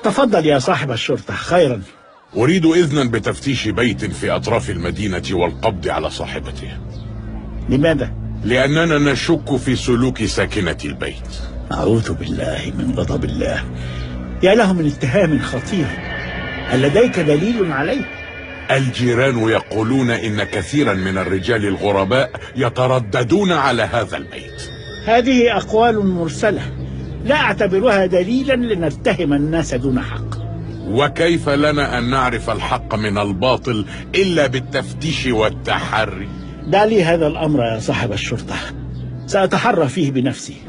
تفضل يا صاحب الشرطة. خيرا. أريد إذنا بتفتيش بيت في أطراف المدينة والقبض على صاحبته. لماذا؟ لأننا نشك في سلوك ساكنة البيت. أعوذ بالله من غضب الله. يا له من اتهام خطير. هل لديك دليل عليه؟ الجيران يقولون إن كثيرا من الرجال الغرباء يترددون على هذا البيت. هذه أقوال مرسلة، لا أعتبرها دليلا لنتهم الناس دون حق. وكيف لنا أن نعرف الحق من الباطل إلا بالتفتيش والتحري؟ دع لي هذا الأمر يا صاحب الشرطة، سأتحرى فيه بنفسي.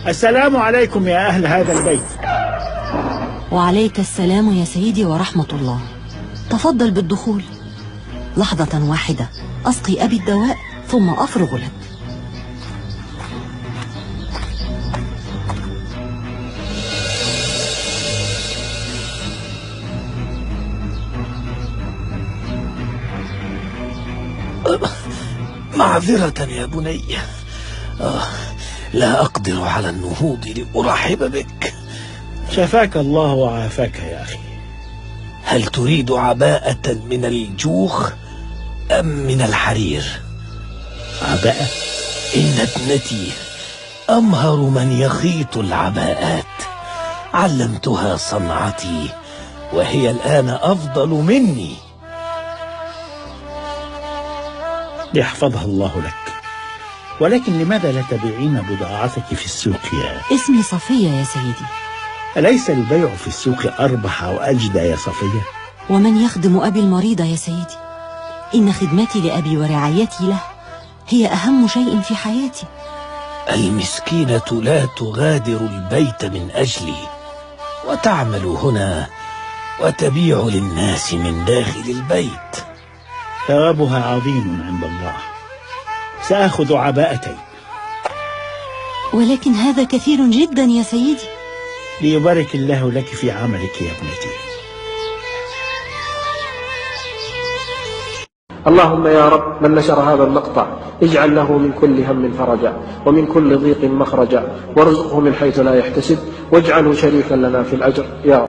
السلام عليكم يا أهل هذا البيت. وعليك السلام يا سيدي ورحمة الله. تفضل بالدخول. لحظة واحدة أسقي أبي الدواء ثم أفرغ لك. معذرة يا بني، لا أقدر على النهوض لأرحب بك. شفاك الله وعافاك يا أخي. هل تريد عباءة من الجوخ أم من الحرير؟ عباءة؟ إن ابنتي أمهر من يخيط العباءات، علمتها صنعتي وهي الآن أفضل مني. يحفظها الله لك. ولكن لماذا لا تبيعين بضاعتك في السوق يا؟ اسمي صفية يا سيدي. أليس البيع في السوق أربح وأجدى يا صفية؟ ومن يخدم أبي المريض يا سيدي؟ إن خدمتي لأبي ورعايتي له هي أهم شيء في حياتي. المسكينة لا تغادر البيت من أجلي، وتعمل هنا وتبيع للناس من داخل البيت. ثوابها عظيم عند الله. سأخذ عباءتين. ولكن هذا كثير جدا يا سيدي. ليبارك الله لك في عملك يا ابنتي. اللهم يا رب، من نشر هذا المقطع اجعل له من كل هم فرجا ومن كل ضيق مخرجا، وارزقه من حيث لا يحتسب، واجعله شريكا لنا في الأجر يا رب.